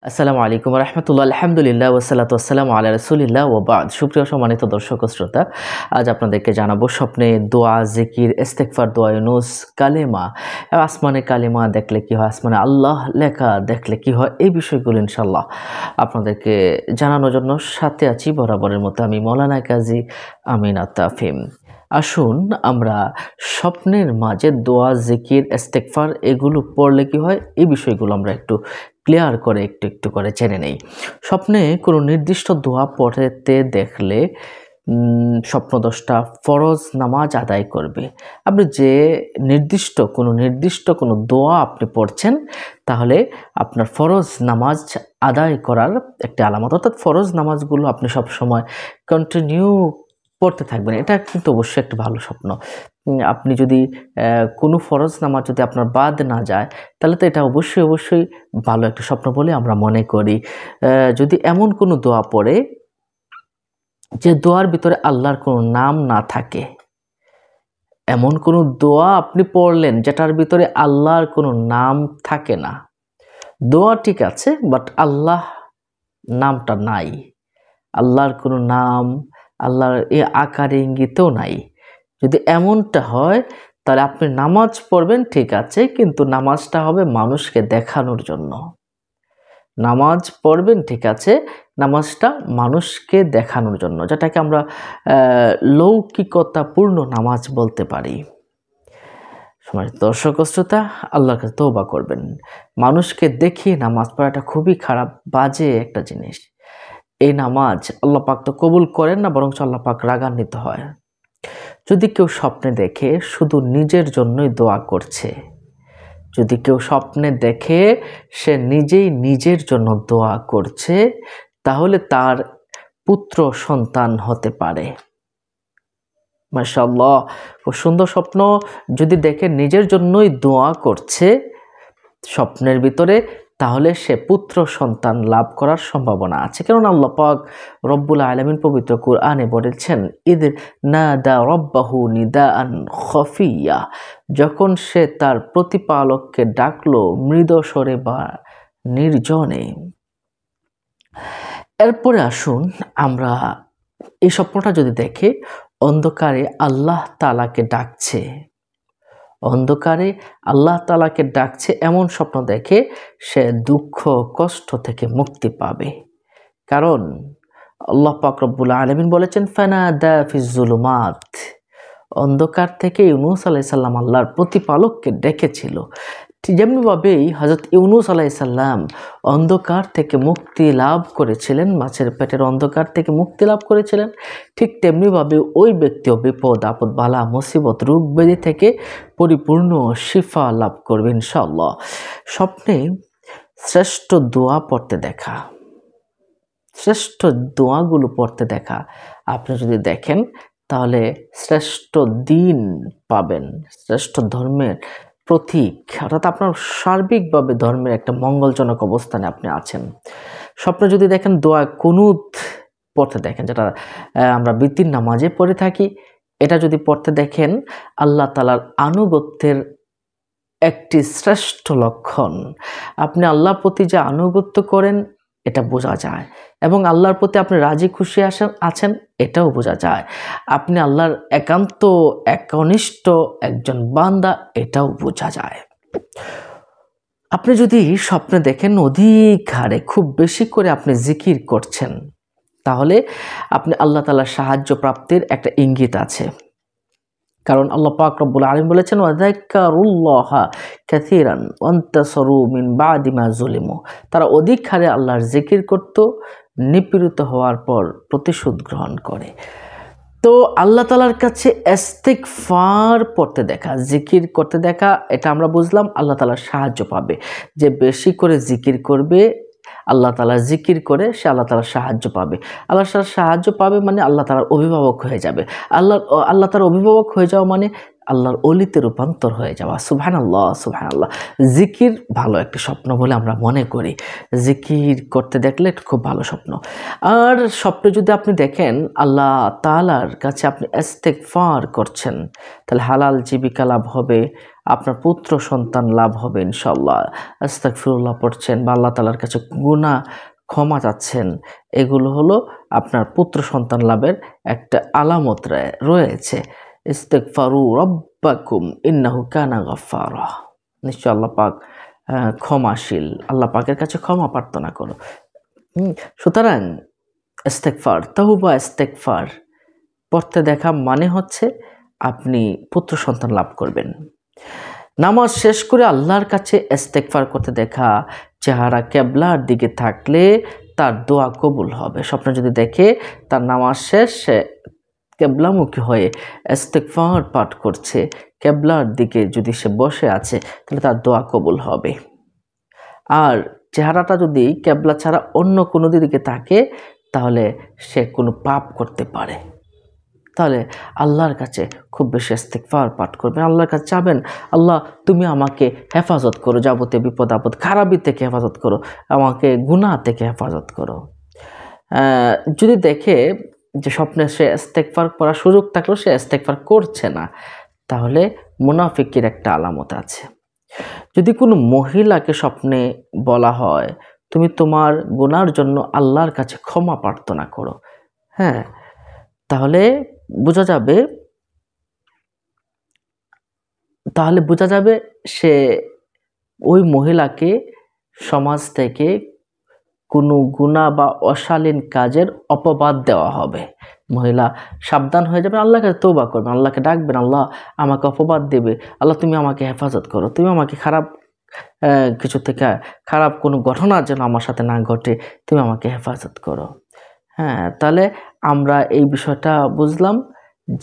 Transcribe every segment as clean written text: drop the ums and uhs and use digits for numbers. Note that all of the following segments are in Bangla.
আসসালামু আলাইকুম রহমতুল্লাহ, আলহামদুলিল্লাহ ওয়াসালাতু ওয়াসসালামু আলা রাসূলিল্লাহ ওয়া বাদ। সুপ্রিয় সম্মানিত দর্শক ও শ্রোতা, আজ আপনাদেরকে জানাবো স্বপ্নে দোয়া, জিকির, ইস্তেগফার, দোয়া ইউনুস, কালেমা, আসমানে কালেমা দেখলে কি হয়, আসমানে আল্লাহ লেখা দেখলে কি হয়, এই বিষয়গুলো ইনশাআল্লাহ আপনাদেরকে জানানোর জন্য সাথে আছি বরাবরের মতো আমি মৌলানা কাজী আমিন আত-তাফিম। আসুন আমরা স্বপ্নের মাঝে দোয়া, জিকির, ইস্তেগফার এগুলো পড়লে কি হয়, এই বিষয়গুলো আমরা একটু ক্লিয়ার করে একটু একটু করে জেনে নেই। স্বপ্নে কোনো নির্দিষ্ট দোয়া পড়তে দেখলে স্বপ্নদ্রষ্টা ফরজ নামাজ আদায় করবে। আপনি যে নির্দিষ্ট কোনো দোয়া আপনি পড়ছেন, তাহলে আপনার ফরজ নামাজ আদায় করার একটা আলামত। অর্থাৎ ফরজ নামাজগুলো আপনি সবসময় কন্টিনিউ পড়তে থাকবেন। এটা কিন্তু অবশ্যই একটা ভালো স্বপ্ন। আপনি যদি কোনো ফরজ নামাজ যদি আপনার বাদ না যায়, তাহলে তো এটা অবশ্যই ভালো একটা স্বপ্ন বলে আমরা মনে করি। যদি এমন কোনো দোয়া পড়ে যে দোয়ার ভিতরে আল্লাহর কোনো নাম না থাকে, এমন কোনো দোয়া আপনি পড়লেন যেটার ভিতরে আল্লাহর কোনো নাম থাকে না। দোয়া ঠিক আছে, বাট আল্লাহ নামটা নাই। আল্লাহর কোনো নাম, আল্লাহর আকারে ইঙ্গিতেও নাই। যদি এমনটা হয়, তাহলে আপনি নামাজ পড়বেন ঠিক আছে, কিন্তু নামাজটা হবে মানুষকে দেখানোর জন্য। নামাজ পড়বেন ঠিক আছে, নামাজটা মানুষকে দেখানোর জন্য, যেটাকে আমরা লৌকিকতাপূর্ণ নামাজ বলতে পারি। সম্মানিত দর্শক ও শ্রোতা, আল্লাহর কাছে তওবা করবেন। মানুষকে দেখিয়ে নামাজ পড়াটা খুবই খারাপ, বাজে একটা জিনিস। এই নামাজ আল্লাহ পাক তো কবুল করেন না, বরং আল্লাহ পাক রাগান্বিত হয়। যদি কেউ স্বপ্নে দেখে শুধু নিজের জন্যই দোয়া করছে, যদি কেউ স্বপ্নে দেখে সে নিজেই নিজের জন্য দোয়া করছে, তাহলে তার পুত্র সন্তান হতে পারে। মাশাআল্লাহ, খুব সুন্দর স্বপ্ন। যদি দেখে নিজের জন্যই দোয়া করছে স্বপ্নের ভিতরে, তাহলে সে পুত্র সন্তান লাভ করার সম্ভাবনা আছে। কারণ আল্লাহ পাক রব্বুল আলামিন পবিত্র কুরআনে বলেছেন, ইদ নাদা রব্বাহু নিদাআন খফিয়া, যখন সে তার প্রতিপালককে ডাকলো মৃদু স্বরে বা নির্জনে। এরপরে আসুন আমরা এই স্বপ্নটা যদি দেখে অন্ধকারে আল্লাহ তাআলাকে ডাকছে, অন্ধকারে আল্লাহ তাআলাকে ডাকছে, এমন স্বপ্ন দেখে সে দুঃখ কষ্ট থেকে মুক্তি পাবে। কারণ আল্লাহ পাক রব্বুল আলামিন বলেছেন, ফানাদা ফিজ জুলুমাত, অন্ধকার থেকে ইউনুস আলাইহিস সালাম আল্লাহর প্রতিপালককে ডেকেছিল। ঠিক যেমনিভাবেই হযরত ইউনুস আলাইহিস সালাম অন্ধকার থেকে মুক্তি লাভ করেছিলেন, মাছের পেটের অন্ধকার থেকে মুক্তি লাভ করেছিলেন, ঠিক তেমনিভাবে ওই ব্যক্তিও বিপদ আপদ বালা মুসিবত রোগ ব্যাধি থেকে পরিপূর্ণ শিফা লাভ করবে ইনশাআল্লাহ। স্বপ্নে শ্রেষ্ঠ দোয়া পড়তে দেখা, শ্রেষ্ঠ দোয়াগুলো পড়তে দেখা আপনি যদি দেখেন, তাহলে শ্রেষ্ঠ দিন পাবেন, শ্রেষ্ঠ ধর্মের প্রতীক, অর্থাৎ আপনার সার্বিকভাবে ধর্মের একটা মঙ্গলজনক অবস্থানে আপনি আছেন। স্বপ্নে যদি দেখেন দোয়া কুনুত পড়তে দেখেন, যেটা আমরা বিতির নামাজে পড়ে থাকি, এটা যদি পড়তে দেখেন, আল্লাহ তাআলার আনুগত্যের একটি শ্রেষ্ঠ লক্ষণ। আপনি আল্লাহর প্রতি যে আনুগত্য করেন এটা বোঝা যায়, এবং আল্লাহর প্রতি আপনি রাজি খুশি আছেন এটাও বোঝা যায়। আপনি আল্লাহর একান্ত একনিষ্ঠ একজন বান্দা, এটাও বোঝা যায়। আপনি যদি স্বপ্নে দেখেন অধিক হারে খুব বেশি করে আপনি জিকির করছেন, তাহলে আপনি আল্লাহ তাআলার সাহায্য প্রাপ্তির একটা ইঙ্গিত আছে। কারণ আল্লাহ পাক রব্বুল আলামিন বলেছেন, ওয়াযাক্কারুল্লাহা কাসীরান ওয়ান্তাসারু মিন বাদি মা যুলিমু, তারা অধিক হারে আল্লাহর জিকির করত, নিপীড়িত হওয়ার পর প্রতিশোধ গ্রহণ করে। তো আল্লাহ তাআলার কাছে ইস্তিগফার পড়তে দেখা, জিকির করতে দেখা, এটা আমরা বুঝলাম আল্লাহ তাআলার সাহায্য পাবে। যে বেশি করে জিকির করবে, আল্লাহ তাআলা জিকির করে সে আল্লাহ তাআলার সাহায্য পাবে। আল্লাহ তাআলার সাহায্য পাবে মানে আল্লাহ তাআলার অভিভাবক হয়ে যাবে। আল্লাহ তাআলার অভিভাবক হয়ে যাওয়া মানে আল্লাহর অলিতে রূপান্তর হয়ে যাওয়া। সুবহানাল্লাহ, সুবহানাল্লাহ। জিকির ভালো একটা স্বপ্ন বলে আমরা মনে করি। জিকির করতে দেখলে এটা খুব ভালো স্বপ্ন। আর স্বপ্নে যদি আপনি দেখেন আল্লাহ তাআলার কাছে আপনি ইস্তেগফার করছেন, তাহলে হালাল জীবিকা লাভ হবে, আপনার পুত্র সন্তান লাভ হবে ইনশাআল্লাহ। আস্তাগফিরুল্লাহ পড়ছেন বা আল্লাহ তাআলার কাছে গুনাহ ক্ষমা চাচ্ছেন, এগুলো হলো আপনার পুত্র সন্তান লাভের একটা আলামত রয়েছে। ইস্তেগফারু রাব্বাকুম ইন্নাহু কানা গাফফারা। নিশ্চয় আল্লাহ পাক ক্ষমাশীল। আল্লাহ পাকের কাছে ক্ষমা প্রার্থনা করো। সুতরাং ইস্তেগফার, তাওবা ইস্তেগফার পড়তে দেখা মানে হচ্ছে আপনি পুত্র সন্তান লাভ করবেন। নামাজ শেষ করে আল্লাহর কাছে ইস্তেগফার করতে দেখা, চেহারা কিবলার দিকে থাকলে তার দোয়া কবুল হবে। স্বপ্ন যদি দেখে তার নামাজ শেষ কিবলামুখী হয়ে ইস্তেগফার পাঠ করছে, কিবলার দিকে যদি সে বসে আছে, তাহলে তার দোয়া কবুল হবে। আর চেহারাটা যদি কিবলা ছাড়া অন্য কোনো দিকে থাকে, তাহলে সে কোনো পাপ করতে পারে। তাহলে আল্লাহর কাছে খুব বেশি ইস্তেগফার পাঠ করবেন, আল্লাহর কাছে চাবেন, আল্লাহ তুমি আমাকে হেফাজত করো, যাবতীয় বিপদ আপদ খারাপি থেকে হেফাজত করো, আমাকে গুনাহ থেকে হেফাজত করো। যদি দেখে যে স্বপ্নে সে ইস্তেগফার করার সুযোগ থাকলেও সে ইস্তেগফার করছে না, তাহলে মুনাফিকের একটা আলামত আছে। যদি কোনো মহিলাকে স্বপ্নে বলা হয় তুমি তোমার গুনার জন্য আল্লাহর কাছে ক্ষমা প্রার্থনা করো, হ্যাঁ, তাহলে বোঝা যাবে সে ওই মহিলাকে সমাজ থেকে কোনো গুনাহ বা অশালীন কাজের অপবাদ দেওয়া হবে। মহিলা সাবধান হয়ে যাবে, আল্লাহর কাছে তওবা করবেন, আল্লাহকে ডাকবেন, আল্লাহ আমাকে অপবাদ দেবে, আল্লাহ তুমি আমাকে হেফাজত করো, তুমি আমাকে খারাপ কিছু থেকে, খারাপ কোনো ঘটনা যেন আমার সাথে না ঘটে, তুমি আমাকে হেফাজত করো। হ্যাঁ, তাহলে আমরা এই বিষয়টা বুঝলাম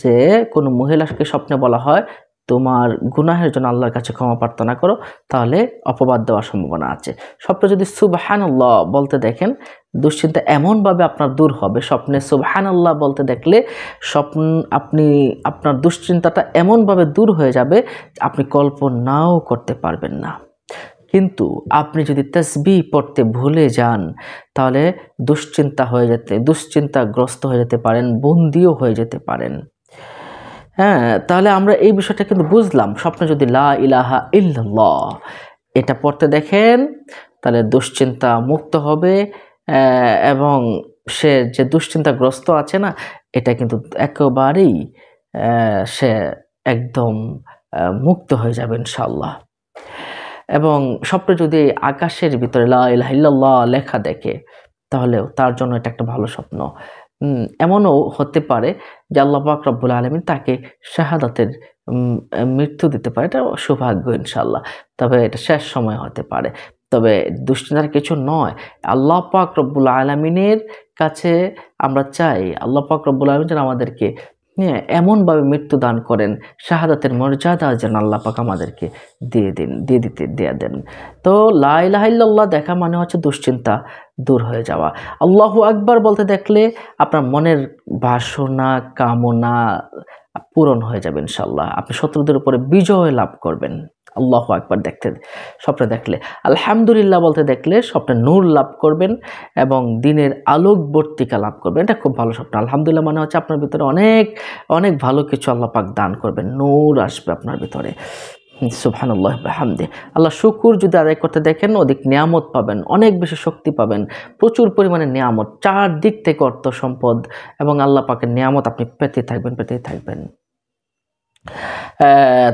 যে কোনো মহিলাকে স্বপ্নে বলা হয় তোমার গুনাহের জন্য আল্লাহর কাছে ক্ষমা প্রার্থনা করো, তাহলে অপবাদ দেওয়ার সম্ভাবনা আছে। স্বপ্নে যদি সুবহানাল্লাহ বলতে দেখেন, দুশ্চিন্তা এমনভাবে আপনার দূর হবে। স্বপ্নে সুবহানাল্লাহ বলতে দেখলে আপনি আপনার দুশ্চিন্তাটা এমনভাবে দূর হয়ে যাবে আপনি কল্পনাও করতে পারবেন না। কিন্তু আপনি যদি তাসবিহ পড়তে ভুলে যান, তাহলে দুশ্চিন্তাগ্রস্ত হয়ে যেতে পারেন, বন্দিও হয়ে যেতে পারেন। হ্যাঁ, তাহলে আমরা এই বিষয়টা কিন্তু বুঝলাম। স্বপ্নে যদি লা ইলাহা ইল্লাল্লাহ এটা পড়তে দেখেন, তাহলে দুশ্চিন্তা মুক্ত হবে, এবং সে যে দুশ্চিন্তাগ্রস্ত আছে না, এটা কিন্তু একেবারেই সে একদম মুক্ত হয়ে যাবে ইনশাআল্লাহ। এবং স্বপ্নে যদি আকাশের ভিতরে লা ইলাহা ইল্লাল্লাহ লেখা দেখে, তাহলেও তার জন্য এটা একটা ভালো স্বপ্ন। এমনও হতে পারে যে আল্লাহ পাক রব্বুল আলামিন তাকে শাহাদাতের মৃত্যু দিতে পারে, এটা সৌভাগ্য ইনশাআল্লাহ। তবে এটা শেষ সময় হতে পারে। তবে দুশ্চিন্তার কিছু নয়। আল্লাহ পাক রব্বুল আলামিনের কাছে আমরা চাই আল্লাহ পাক রব্বুল আলামিন যেন আমাদেরকে এমনভাবে মৃত্যু দান করেন, শাহাদাতের মর্যাদা যেন আল্লাহ পাক আমাদেরকে দিয়ে দেন। তো লা ইলাহা ইল্লাল্লাহ দেখা মানে হচ্ছে দুশ্চিন্তা দূর হয়ে যাওয়া। আল্লাহু আকবার বলতে দেখলে আপনার মনের বাসনা কামনা পূরণ হয়ে যাবে ইনশাআল্লাহ। আপনি শত্রুদের উপরে বিজয় লাভ করবেন আল্লাহু আকবার স্বপ্নে দেখলে। আলহামদুলিল্লাহ বলতে দেখলে স্বপ্নে নূর লাভ করবেন এবং দিনের আলোকবর্তিকা লাভ করবেন। এটা খুব ভালো স্বপ্ন। আলহামদুলিল্লাহ মানে হচ্ছে আপনার ভিতরে অনেক অনেক ভালো কিছু আল্লাহ পাক দান করবেন, নূর আসবে আপনার ভিতরে। সুবহানাল্লাহ বিহামদি। আল্লাহ শুকর যদি আদায় করতে দেখেন, অধিক নিয়ামত পাবেন, অনেক বেশি শক্তি পাবেন, প্রচুর পরিমাণে নিয়ামত, চারদিক থেকে অর্থ সম্পদ এবং আল্লাহ পাকের নিয়ামত আপনি পেতে থাকবেন।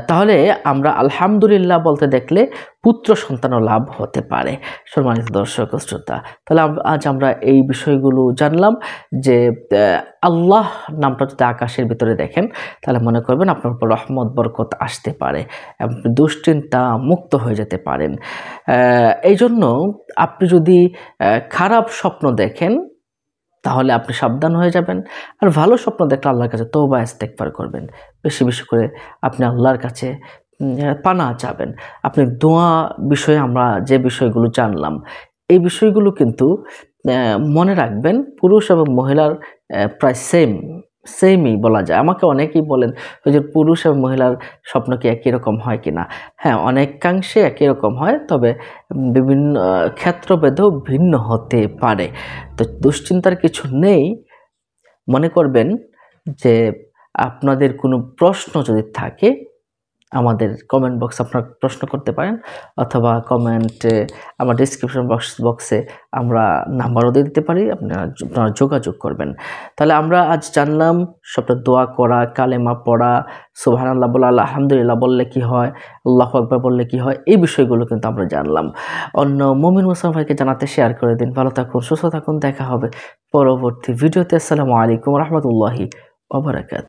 তাহলে আমরা আলহামদুলিল্লাহ বলতে দেখলে পুত্র সন্তানও লাভ হতে পারে। সম্মানিত দর্শক ও শ্রোতা, তাহলে আজ আমরা এই বিষয়গুলো জানলাম যে আল্লাহ নামটা যদি আকাশের ভিতরে দেখেন, তাহলে মনে করবেন আপনার উপর রহমত বরকত আসতে পারে, দুশ্চিন্তা মুক্ত হয়ে যেতে পারেন। এই জন্য আপনি যদি খারাপ স্বপ্ন দেখেন, তাহলে আপনি সাবধান হয়ে যাবেন। আর ভালো স্বপ্ন দেখলে আল্লাহর কাছে তওবা ইস্তেগফার করবেন, বেশি বেশি করে আপনি আল্লাহর কাছে পানাহ চাবেন। আপনি দোয়া বিষয়ে আমরা যে বিষয়গুলো জানলাম, এই বিষয়গুলো কিন্তু মনে রাখবেন, পুরুষ এবং মহিলার প্রায় সেম। সেমই বলা যায়। আমাকে অনেকেই বলেন, হুজুর পুরুষ এবং মহিলার স্বপ্ন কি একই রকম হয় কিনা? হ্যাঁ, অনেকাংশে একই রকম হয়। তবে বিভিন্ন ক্ষেত্রভেদেও ভিন্ন হতে পারে। তো দুশ্চিন্তার কিছু নেই। মনে করবেন যে আপনাদের কোনো প্রশ্ন যদি থাকে, আমাদের কমেন্ট বক্সে আপনারা প্রশ্ন করতে পারেন, অথবা কমেন্টে আমার ডেসক্রিপশন বক্সে আমরা নাম্বারও দিয়ে দিতে পারি, আপনারা যোগাযোগ করবেন। তাহলে আমরা আজ জানলাম স্বপ্নে দোয়া করা, কালেমা পড়া, সুবহানাল্লাহ বলা, আলহামদুলিল্লাহ বললে কি হয়, আল্লাহু আকবার বললে কি হয়, এই বিষয়গুলো কিন্তু আমরা জানলাম। অন্য মুমিন মুসলমান ভাইকে জানাতে শেয়ার করে দিন। ভালো থাকুন, সুস্থ থাকুন। দেখা হবে পরবর্তী ভিডিওতে। আসসালামু আলাইকুম ওয়া রাহমাতুল্লাহি ওয়া বারাকাতুহু।